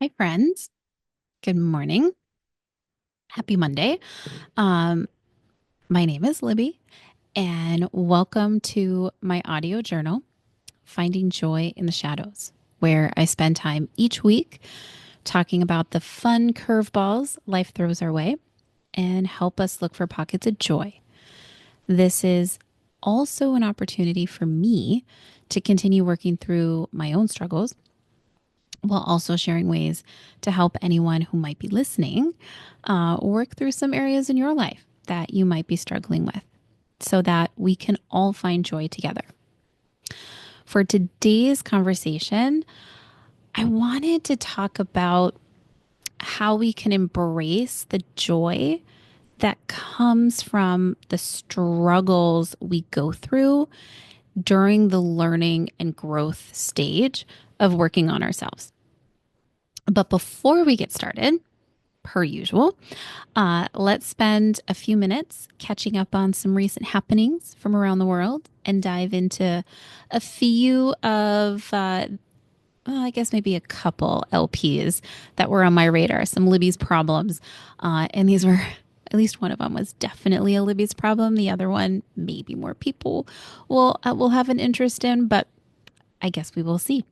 Hi, friends. Good morning. Happy Monday. Um, my name is Libby, and welcome to my audio journal, Finding Joy in the Shadows, where I spend time each week talking about the fun curveballs life throws our way and help us look for pockets of joy. This is also an opportunity for me to continue working through my own struggles while also sharing ways to help anyone who might be listening work through some areas in your life that you might be struggling with so that we can all find joy together. For today's conversation, I wanted to talk about how we can embrace the joy that comes from the struggles we go through during the learning and growth stage of working on ourselves. But before we get started, per usual, let's spend a few minutes catching up on some recent happenings from around the world and dive into a few of, I guess maybe a couple LPs that were on my radar, some Libby's problems. And these were, at least one of them was definitely a Libby's problem. The other one, maybe more people will have an interest in, but I guess we will see.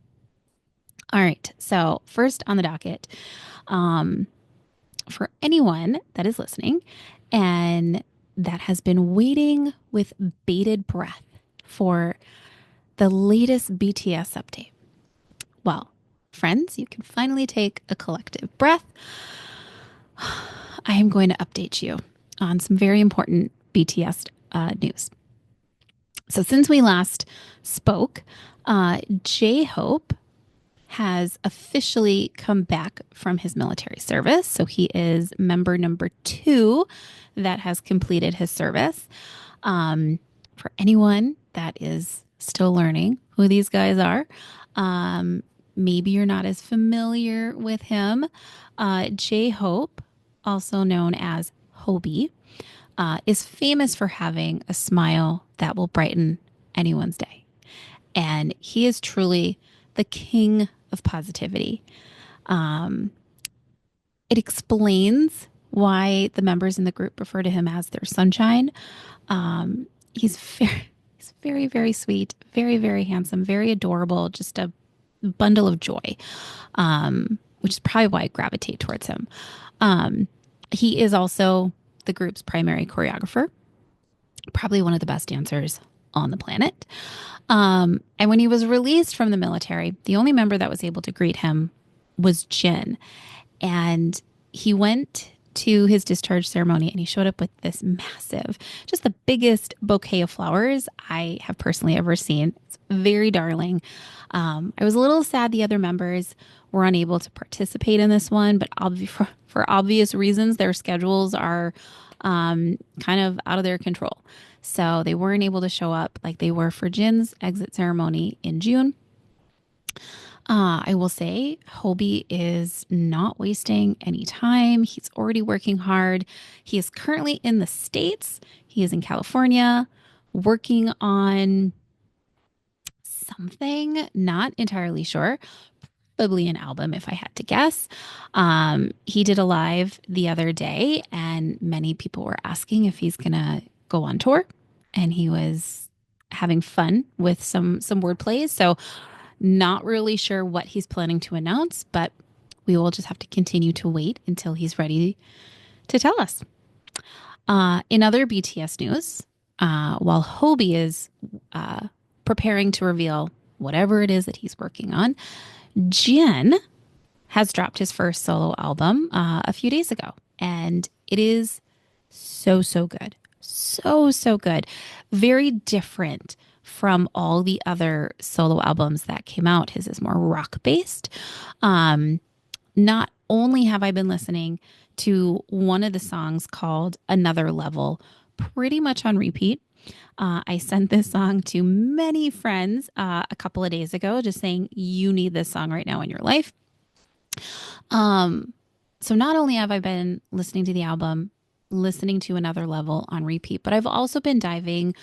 All right. So, first on the docket, um, for anyone that is listening and that has been waiting with bated breath for the latest BTS update. Well, friends, you can finally take a collective breath. I am going to update you on some very important BTS news. So, since we last spoke, J Hope has officially come back from his military service. So he is member number 2 that has completed his service. For anyone that is still learning who these guys are, maybe you're not as familiar with him. J Hope, also known as Hobie, is famous for having a smile that will brighten anyone's day. And he is truly the king of positivity. Um, it explains why the members in the group refer to him as their sunshine. He's very, very sweet, very, very handsome, very adorable, just a bundle of joy, which is probably why I gravitate towards him. He is also the group's primary choreographer, probably one of the best dancers on the planet. And when he was released from the military, the only member that was able to greet him was Jin. And he went to his discharge ceremony and he showed up with this massive, just the biggest bouquet of flowers I have personally ever seen. It's very darling. I was a little sad the other members were unable to participate in this one, but for obvious reasons, their schedules are kind of out of their control. So they weren't able to show up like they were for Jin's exit ceremony in June. I will say Hobie is not wasting any time. He's already working hard. He is currently in the States. He is in California working on something, not entirely sure. Probably an album, if I had to guess. He did a live the other day, and many people were asking if he's going to go on tour. And he was having fun with some word plays. So not really sure what he's planning to announce, but we will just have to continue to wait until he's ready to tell us. In other BTS news, while Hobie is preparing to reveal whatever it is that he's working on, Jin has dropped his first solo album a few days ago, and it is so, so good. So, so good. Very different from all the other solo albums that came out. His is more rock based. Not only have I been listening to one of the songs called Another Level pretty much on repeat. I sent this song to many friends a couple of days ago, just saying, you need this song right now in your life. So not only have I been listening to the album, listening to Another Level on repeat, but I've also been diving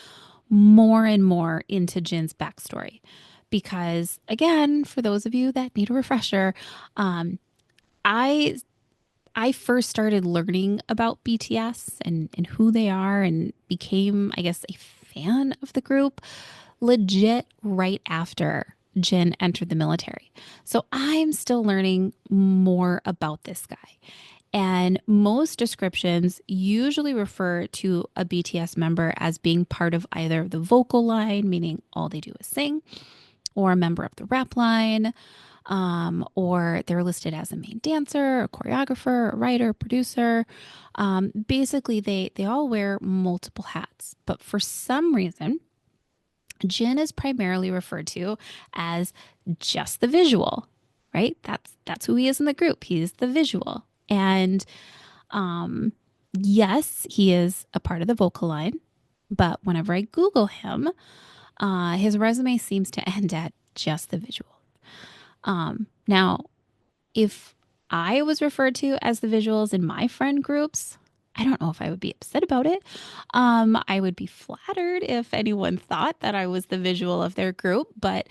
more and more into Jin's backstory. Because again, for those of you that need a refresher, I I first started learning about BTS and who they are and became, I guess, a fan of the group legit right after Jin entered the military. So I'm still learning more about this guy. And most descriptions usually refer to a BTS member as being part of either the vocal line, meaning all they do is sing, or a member of the rap line, or they're listed as a main dancer, a choreographer, a writer, producer. Basically, they all wear multiple hats. But for some reason, Jin is primarily referred to as just the visual, right? That's who he is in the group. He's the visual. And um, yes, he is a part of the vocal line. But whenever I Google him, his resume seems to end at just the visual. Now, if I was referred to as the visuals in my friend groups, I don't know if I would be upset about it. I would be flattered if anyone thought that I was the visual of their group, but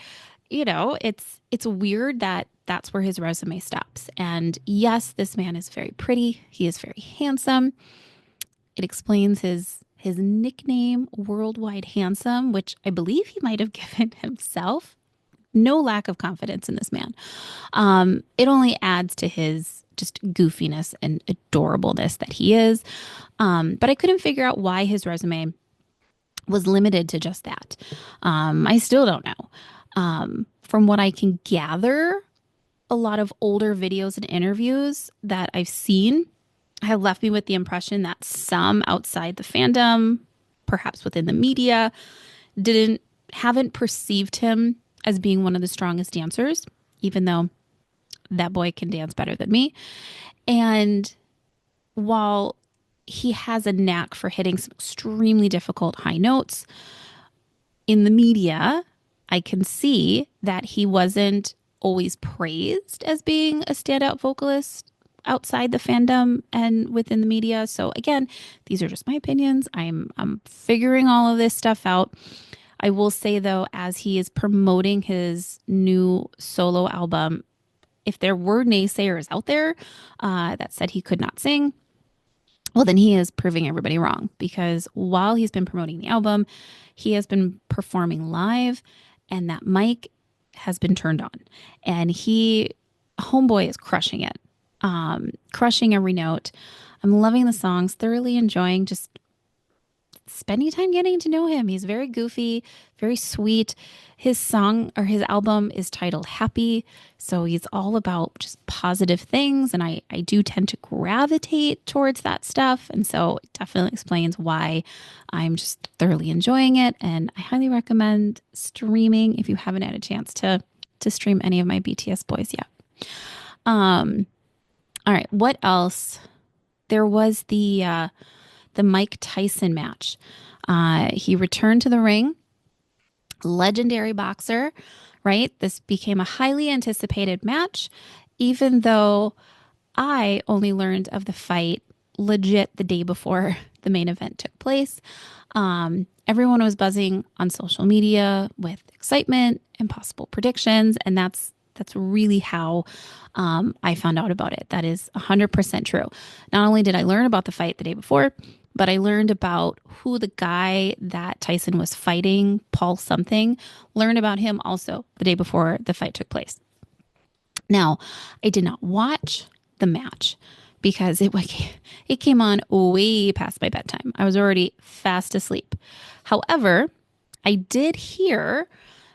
it's weird that that's where his resume stops. And yes, this man is very pretty. He is very handsome. It explains his nickname, Worldwide Handsome, which I believe he might have given himself. No lack of confidence in this man. It only adds to his just goofiness and adorableness that he is. But I couldn't figure out why his resume was limited to just that. I still don't know. From what I can gather, a lot of older videos and interviews that I've seen have left me with the impression that some outside the fandom, perhaps within the media, didn't haven't perceived him as being one of the strongest dancers, even though that boy can dance better than me. And while he has a knack for hitting some extremely difficult high notes, in the media, I can see that he wasn't always praised as being a standout vocalist outside the fandom and within the media. So again, these are just my opinions. I'm figuring all of this stuff out. I will say though, as he is promoting his new solo album, if there were naysayers out there that said he could not sing, well, then he is proving everybody wrong, because while he's been promoting the album, he has been performing live and that mic has been turned on. And homeboy is crushing it, crushing every note. I'm loving the songs, thoroughly enjoying just spending time getting to know him. He's very goofy, very sweet. His song or his album is titled Happy. So he's all about just positive things. And I do tend to gravitate towards that stuff. And so it definitely explains why I'm just thoroughly enjoying it. And I highly recommend streaming if you haven't had a chance to stream any of my BTS boys yet. All right. What else? There was the Mike Tyson match. He returned to the ring, legendary boxer, right? This became a highly anticipated match, even though I only learned of the fight legit the day before the main event took place. Everyone was buzzing on social media with excitement and possible predictions, and that's really how I found out about it. That is 100% true. Not only did I learn about the fight the day before, but I learned about who the guy that Tyson was fighting, Paul something, learned about him also the day before the fight took place. Now, I did not watch the match because it came on way past my bedtime. I was already fast asleep. However, I did hear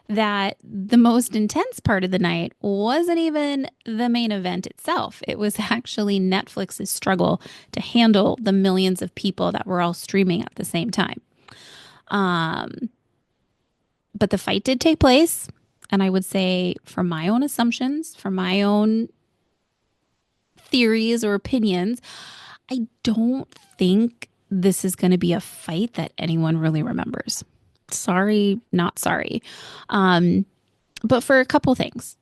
that the most intense part of the night wasn't even the main event itself. It was actually Netflix's struggle to handle the millions of people that were all streaming at the same time. But the fight did take place. And I would say, from my own assumptions, from my own theories or opinions, I don't think this is going to be a fight that anyone really remembers. Sorry, not sorry. But for a couple things,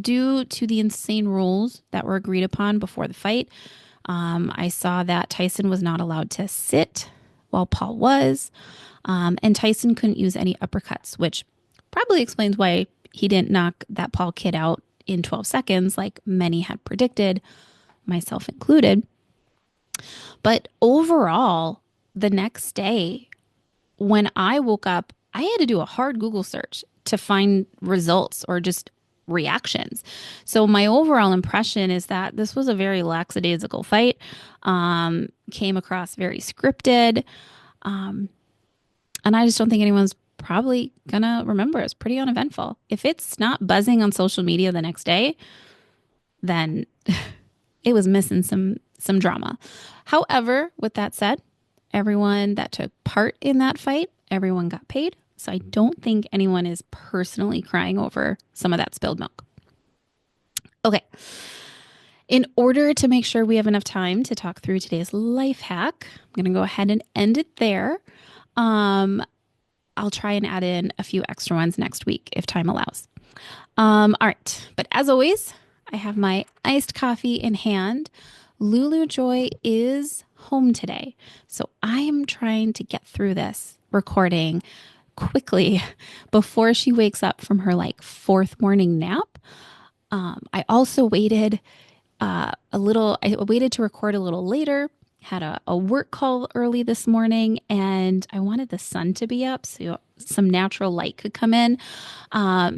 due to the insane rules that were agreed upon before the fight, I saw that Tyson was not allowed to sit while Paul was, and Tyson couldn't use any uppercuts, which probably explains why he didn't knock that Paul kid out in 12 seconds like many had predicted. myself included. But overall, the next day, when I woke up, I had to do a hard Google search to find results or just reactions. So my overall impression is that this was a very lackadaisical fight. Came across very scripted, and I just don't think anyone's probably gonna remember. It's pretty uneventful. If it's not buzzing on social media the next day, then it was missing some drama. However, with that said, everyone that took part in that fight, everyone got paid. So I don't think anyone is personally crying over some of that spilled milk. Okay. In order to make sure we have enough time to talk through today's life hack, I'm going to go ahead and end it there. I'll try and add in a few extra ones next week if time allows. All right. But as always, I have my iced coffee in hand. Lulu Joy is home today. So I am trying to get through this recording quickly before she wakes up from her fourth morning nap. I also waited I waited to record a little later, had a work call early this morning, and I wanted the sun to be up so some natural light could come in.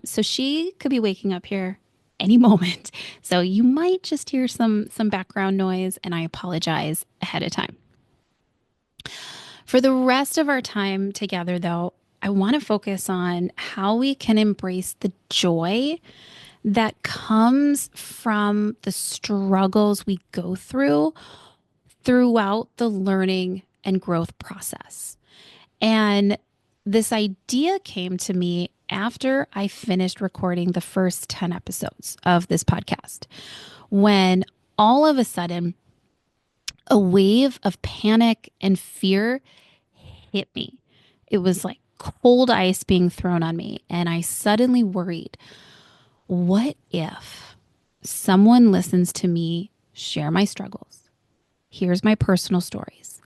So she could be waking up here any moment. So you might just hear some background noise, and I apologize ahead of time. For the rest of our time together, though, I want to focus on how we can embrace the joy that comes from the struggles we go throughout the learning and growth process. And this idea came to me after I finished recording the first 10 episodes of this podcast, when all of a sudden a wave of panic and fear hit me. It was like cold ice being thrown on me, and I suddenly worried, what if someone listens to me share my struggles? Here's my personal stories.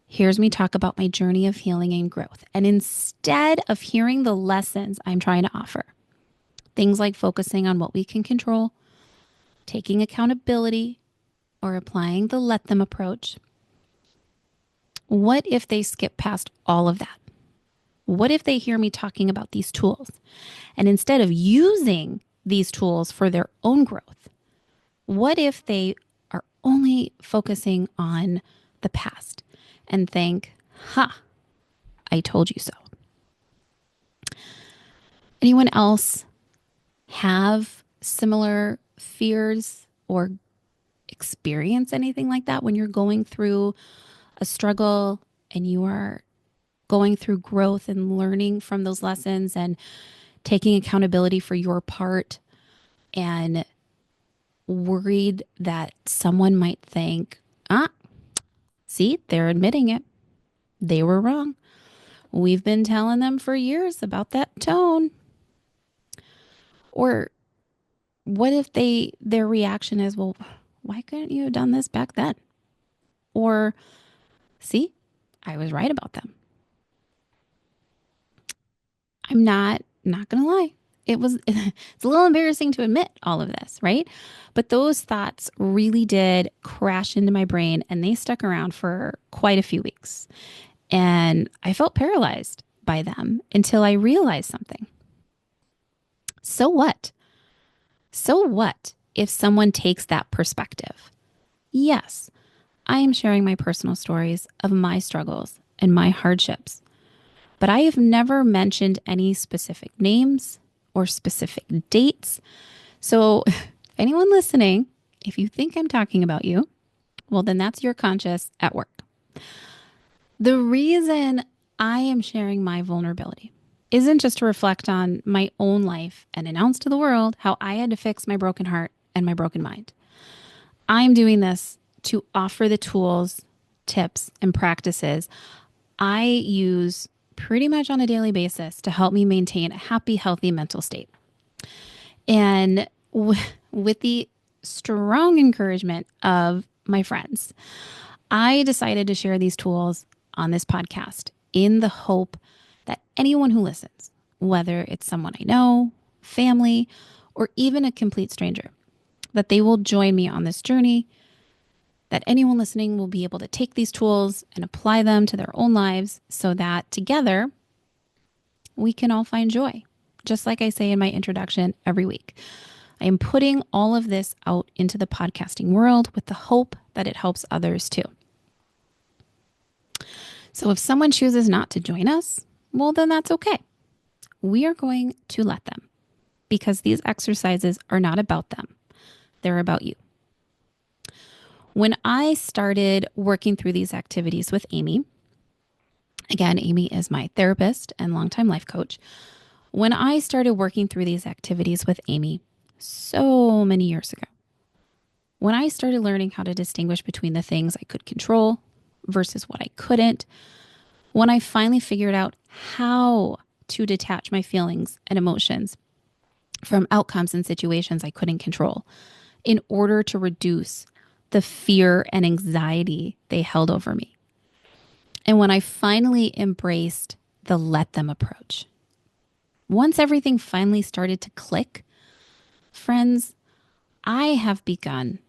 Here's me talk about my journey of healing and growth. And instead of hearing the lessons I'm trying to offer, things like focusing on what we can control, taking accountability, or applying the let them approach, what if they skip past all of that? What if they hear me talking about these tools, and instead of using these tools for their own growth, what if they are only focusing on the past and think, I told you so? Anyone else have similar fears or experience anything like that when you're going through a struggle and you are going through growth and learning from those lessons and taking accountability for your part, and worried that someone might think, see, they're admitting it. They were wrong. We've been telling them for years about that tone. Or what if their reaction is, well, why couldn't you have done this back then? Or, see, I was right about them. I'm not going to lie. It's a little embarrassing to admit all of this, right? But those thoughts really did crash into my brain, and they stuck around for quite a few weeks. And I felt paralyzed by them until I realized something. So what? So what if someone takes that perspective? Yes, I am sharing my personal stories of my struggles and my hardships, but I have never mentioned any specific names or specific dates. So if anyone listening, if you think I'm talking about you, well, then that's your conscience at work. The reason I am sharing my vulnerability isn't just to reflect on my own life and announce to the world how I had to fix my broken heart and my broken mind. I'm doing this to offer the tools, tips, and practices I use pretty much on a daily basis to help me maintain a happy, healthy mental state. And with the strong encouragement of my friends, I decided to share these tools on this podcast in the hope that anyone who listens, whether it's someone I know, family, or even a complete stranger, that they will join me on this journey, that anyone listening will be able to take these tools and apply them to their own lives so that together we can all find joy. Just like I say in my introduction every week, I am putting all of this out into the podcasting world with the hope that it helps others too. So if someone chooses not to join us, well, then that's okay. We are going to let them, because these exercises are not about them. They're about you. When I started working through these activities with Amy, again, Amy is my therapist and longtime life coach. When I started working through these activities with Amy so many years ago, when I started learning how to distinguish between the things I could control versus what I couldn't, when I finally figured out how to detach my feelings and emotions from outcomes and situations I couldn't control in order to reduce the fear and anxiety they held over me. And when I finally embraced the let them approach, once everything finally started to click, friends, I have begun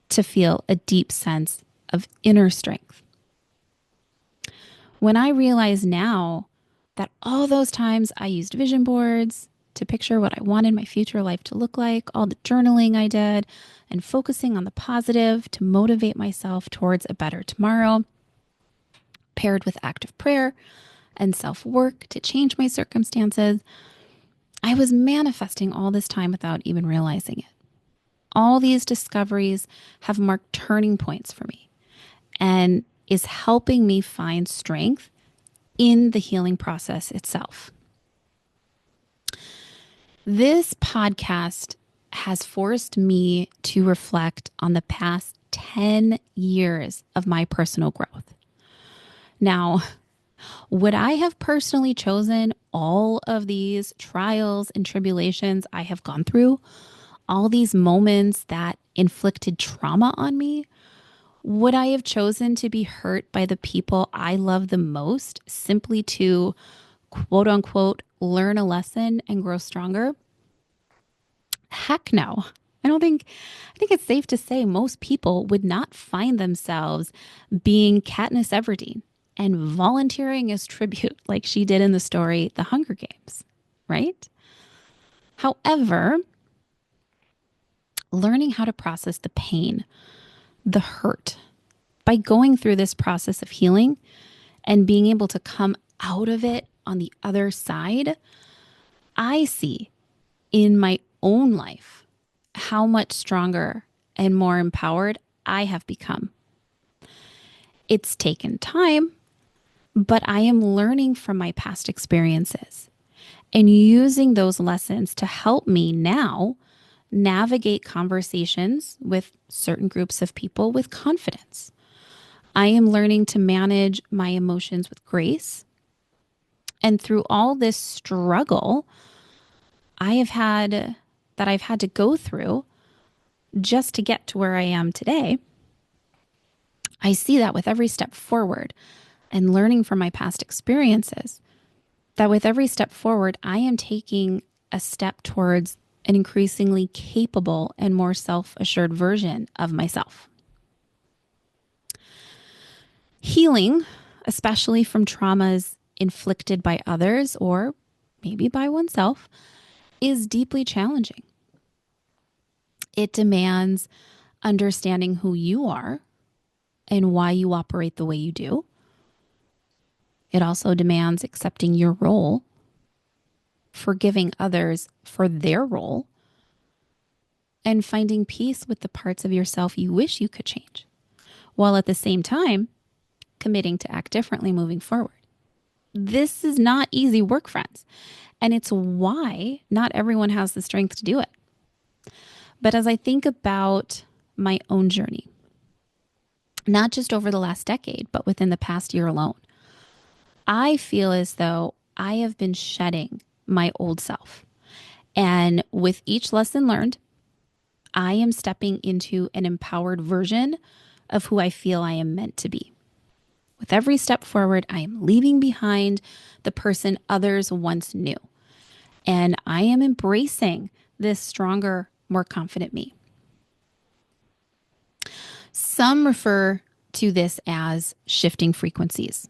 to feel a deep sense of inner strength. When I realize now that all those times I used vision boards to picture what I wanted my future life to look like, all the journaling I did, and focusing on the positive to motivate myself towards a better tomorrow, paired with active prayer and self-work to change my circumstances, I was manifesting all this time without even realizing it. All these discoveries have marked turning points for me and is helping me find strength in the healing process itself. This podcast has forced me to reflect on the past 10 years of my personal growth. Now, would I have personally chosen all of these trials and tribulations I have gone through, all these moments that inflicted trauma on me? Would I have chosen to be hurt by the people I love the most simply to, quote unquote, learn a lesson and grow stronger? Heck no. I think it's safe to say most people would not find themselves being Katniss Everdeen and volunteering as tribute like she did in the story The Hunger Games, right? However, learning how to process the pain, the hurt, by going through this process of healing and being able to come out of it on the other side, I see in my own life how much stronger and more empowered I have become. It's taken time, but I am learning from my past experiences and using those lessons to help me now navigate conversations with certain groups of people with confidence. I am learning to manage my emotions with grace. And through all this struggle I've had to go through just to get to where I am today, I see that with every step forward and learning from my past experiences, that with every step forward, I am taking a step towards an increasingly capable and more self-assured version of myself. Healing, especially from traumas inflicted by others or maybe by oneself, is deeply challenging. It demands understanding who you are and why you operate the way you do. It also demands accepting your role, forgiving others for their role, and finding peace with the parts of yourself you wish you could change, while at the same time committing to act differently moving forward. This is not easy work, friends, and it's why not everyone has the strength to do it. But as I think about my own journey, not just over the last decade, but within the past year alone, I feel as though I have been shedding my old self. And with each lesson learned, I am stepping into an empowered version of who I feel I am meant to be. With every step forward, I am leaving behind the person others once knew. And I am embracing this stronger, more confident me. Some refer to this as shifting frequencies.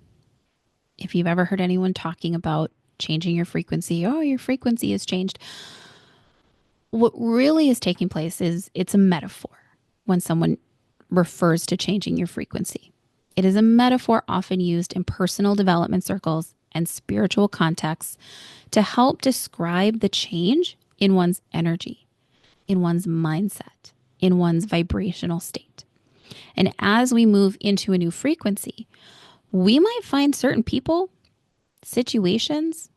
If you've ever heard anyone talking about changing your frequency, oh, your frequency has changed. What really is taking place is it's a metaphor when someone refers to changing your frequency. It is a metaphor often used in personal development circles and spiritual contexts to help describe the change in one's energy, in one's mindset, in one's vibrational state. And as we move into a new frequency, we might find certain people, situations,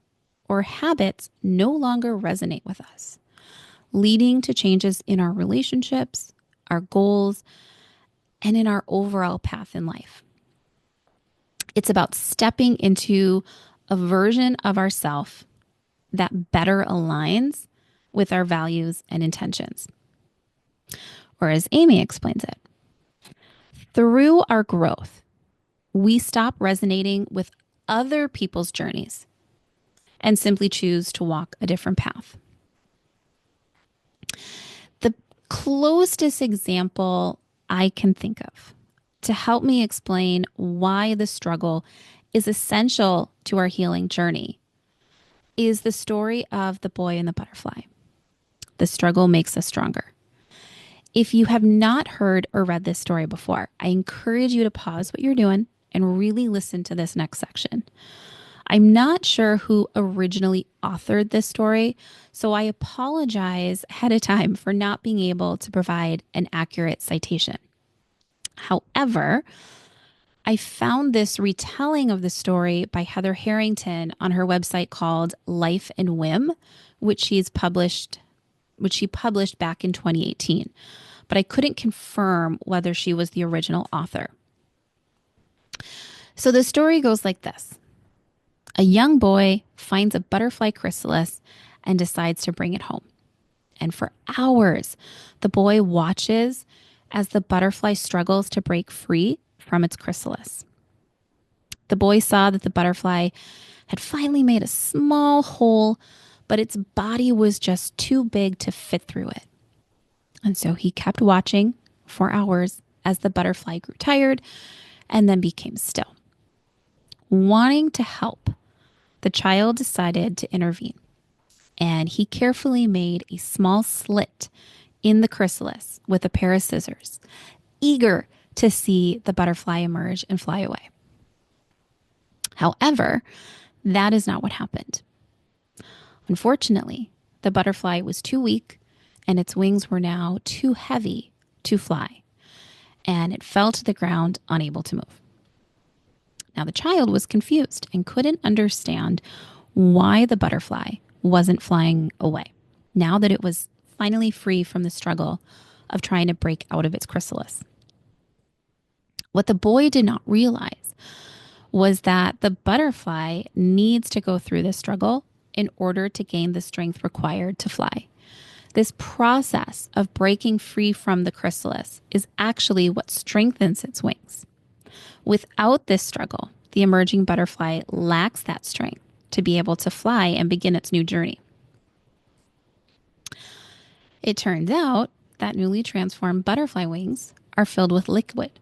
or habits no longer resonate with us, leading to changes in our relationships, our goals, and in our overall path in life. It's about stepping into a version of ourself that better aligns with our values and intentions. Or as Amy explains it, through our growth, we stop resonating with other people's journeys and simply choose to walk a different path. The closest example I can think of to help me explain why the struggle is essential to our healing journey is the story of the boy and the butterfly. The struggle makes us stronger. If you have not heard or read this story before, I encourage you to pause what you're doing and really listen to this next section. I'm not sure who originally authored this story, so I apologize ahead of time for not being able to provide an accurate citation. However, I found this retelling of the story by Heather Harrington on her website called Life and Whim, which she published back in 2018. But I couldn't confirm whether she was the original author. So the story goes like this. A young boy finds a butterfly chrysalis and decides to bring it home. And for hours, the boy watches as the butterfly struggles to break free from its chrysalis. The boy saw that the butterfly had finally made a small hole, but its body was just too big to fit through it. And so he kept watching for hours as the butterfly grew tired and then became still. Wanting to help, the child decided to intervene, and he carefully made a small slit in the chrysalis with a pair of scissors, eager to see the butterfly emerge and fly away. However, that is not what happened. Unfortunately, the butterfly was too weak and its wings were now too heavy to fly, and it fell to the ground, unable to move. Now, the child was confused and couldn't understand why the butterfly wasn't flying away, now that it was finally free from the struggle of trying to break out of its chrysalis. What the boy did not realize was that the butterfly needs to go through this struggle in order to gain the strength required to fly. This process of breaking free from the chrysalis is actually what strengthens its wings. Without this struggle, the emerging butterfly lacks that strength to be able to fly and begin its new journey. It turns out that newly transformed butterfly wings are filled with liquid,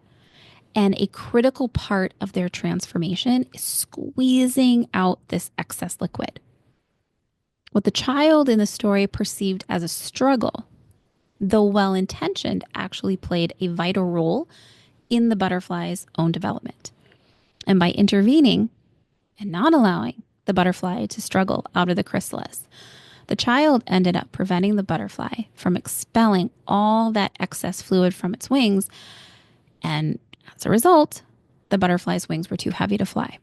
and a critical part of their transformation is squeezing out this excess liquid. What the child in the story perceived as a struggle, though well-intentioned, actually played a vital role in the butterfly's own development. And by intervening and not allowing the butterfly to struggle out of the chrysalis, the child ended up preventing the butterfly from expelling all that excess fluid from its wings. And as a result, the butterfly's wings were too heavy to fly.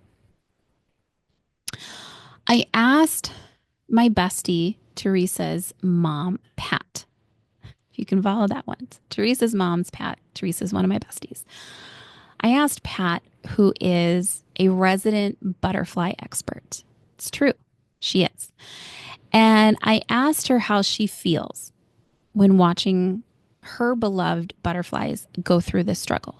I asked my bestie, Teresa's mom, Pat. You can follow that one. Teresa's mom's Pat. Teresa's one of my besties. I asked Pat, who is a resident butterfly expert. It's true. She is. And I asked her how she feels when watching her beloved butterflies go through this struggle.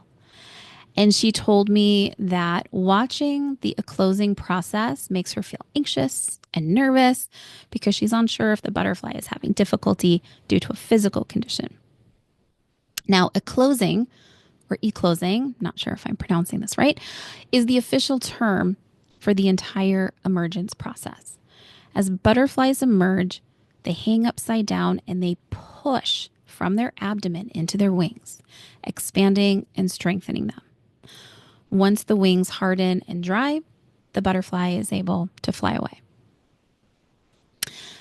And she told me that watching the eclosing process makes her feel anxious and nervous because she's unsure if the butterfly is having difficulty due to a physical condition. Now, eclosing, or eclosing, not sure if I'm pronouncing this right, is the official term for the entire emergence process. As butterflies emerge, they hang upside down and they push from their abdomen into their wings, expanding and strengthening them. Once the wings harden and dry, the butterfly is able to fly away.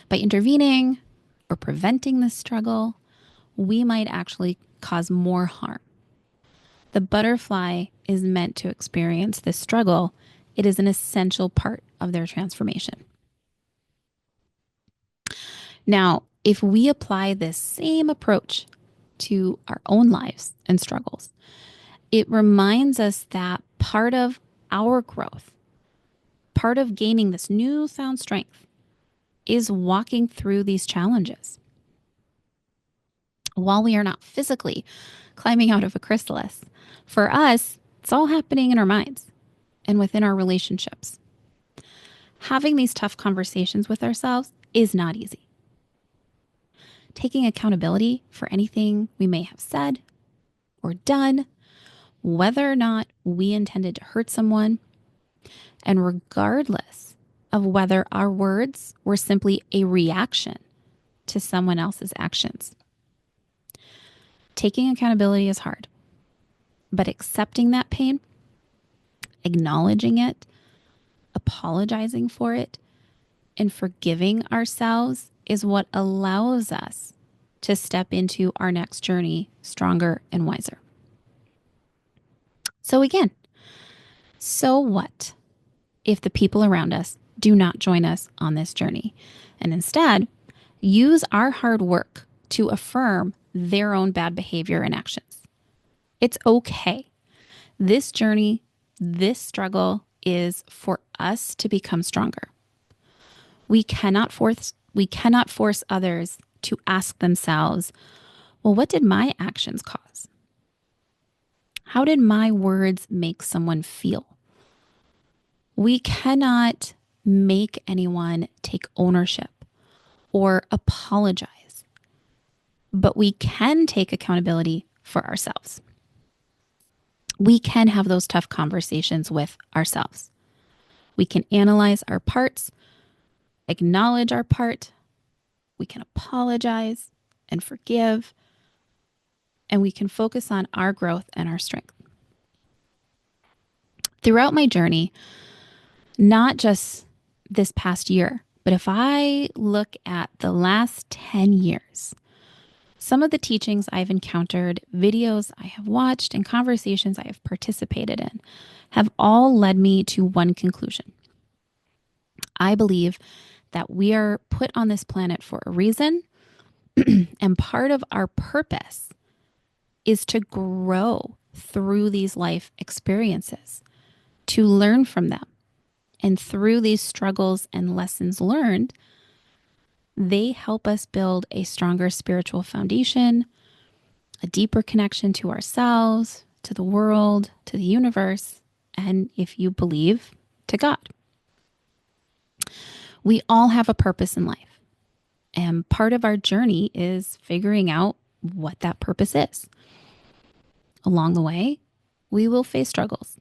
By intervening or preventing this struggle, we might actually cause more harm. The butterfly is meant to experience this struggle. It is an essential part of their transformation. Now, if we apply this same approach to our own lives and struggles, it reminds us that part of our growth, part of gaining this newfound strength, is walking through these challenges. While we are not physically climbing out of a chrysalis, for us, it's all happening in our minds and within our relationships. Having these tough conversations with ourselves is not easy. Taking accountability for anything we may have said or done, whether or not we intended to hurt someone, and regardless of whether our words were simply a reaction to someone else's actions. Taking accountability is hard, but accepting that pain, acknowledging it, apologizing for it, and forgiving ourselves is what allows us to step into our next journey stronger and wiser. So again, so what if the people around us do not join us on this journey and instead use our hard work to affirm their own bad behavior and actions? It's okay. This journey, this struggle is for us to become stronger. We cannot force others to ask themselves, well, what did my actions cause? How did my words make someone feel? We cannot make anyone take ownership or apologize, but we can take accountability for ourselves. We can have those tough conversations with ourselves. We can analyze our parts, acknowledge our part. We can apologize and forgive, and we can focus on our growth and our strength. Throughout my journey, not just this past year, but if I look at the last 10 years, some of the teachings I've encountered, videos I have watched, and conversations I have participated in have all led me to one conclusion. I believe that we are put on this planet for a reason, and part of our purpose is to grow through these life experiences, to learn from them. And through these struggles and lessons learned, they help us build a stronger spiritual foundation, a deeper connection to ourselves, to the world, to the universe, and if you believe, to God. We all have a purpose in life, and part of our journey is figuring out what that purpose is. Along the way, we will face struggles.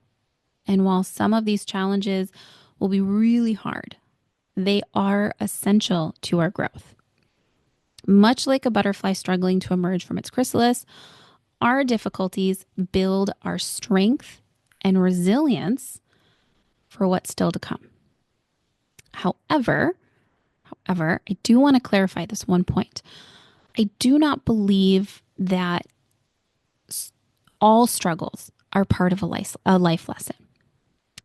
And while some of these challenges will be really hard, they are essential to our growth. Much like a butterfly struggling to emerge from its chrysalis, our difficulties build our strength and resilience for what's still to come. However, I do want to clarify this one point. I do not believe that all struggles are part of a life lesson.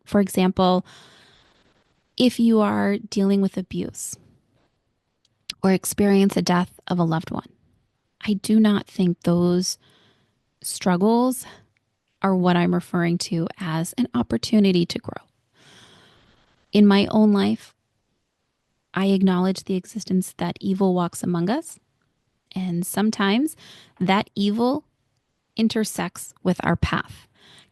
For example, if you are dealing with abuse or experience a death of a loved one, I do not think those struggles are what I'm referring to as an opportunity to grow. In my own life, I acknowledge the existence that evil walks among us, and sometimes that evil intersects with our path,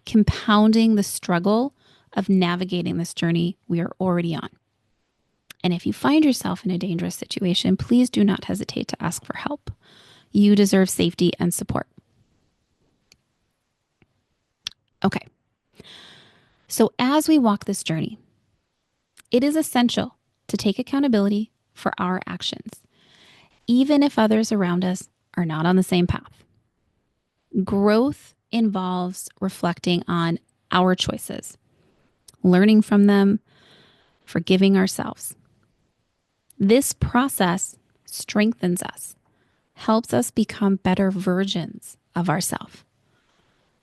compounding the struggle of navigating this journey we are already on. And if you find yourself in a dangerous situation, please do not hesitate to ask for help. You deserve safety and support. Okay, so as we walk this journey, it is essential to take accountability for our actions, even if others around us are not on the same path. Growth involves reflecting on our choices, learning from them, forgiving ourselves. This process strengthens us, helps us become better versions of ourselves.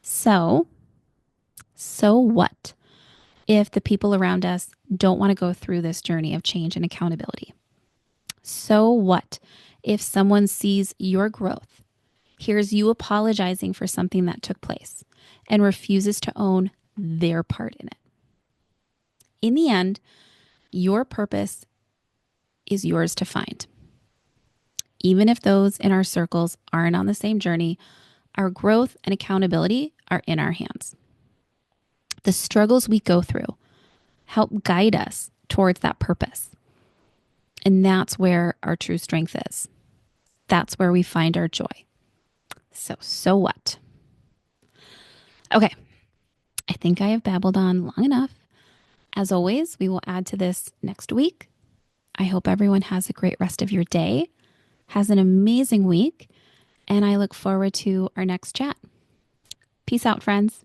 So what if the people around us don't want to go through this journey of change and accountability? So what if someone sees your growth, hears you apologizing for something that took place, and refuses to own their part in it? In the end, your purpose is yours to find. Even if those in our circles aren't on the same journey, our growth and accountability are in our hands. The struggles we go through help guide us towards that purpose. And that's where our true strength is. That's where we find our joy. So what? Okay, I think I have babbled on long enough. As always, we will add to this next week. I hope everyone has a great rest of your day, has an amazing week, and I look forward to our next chat. Peace out, friends.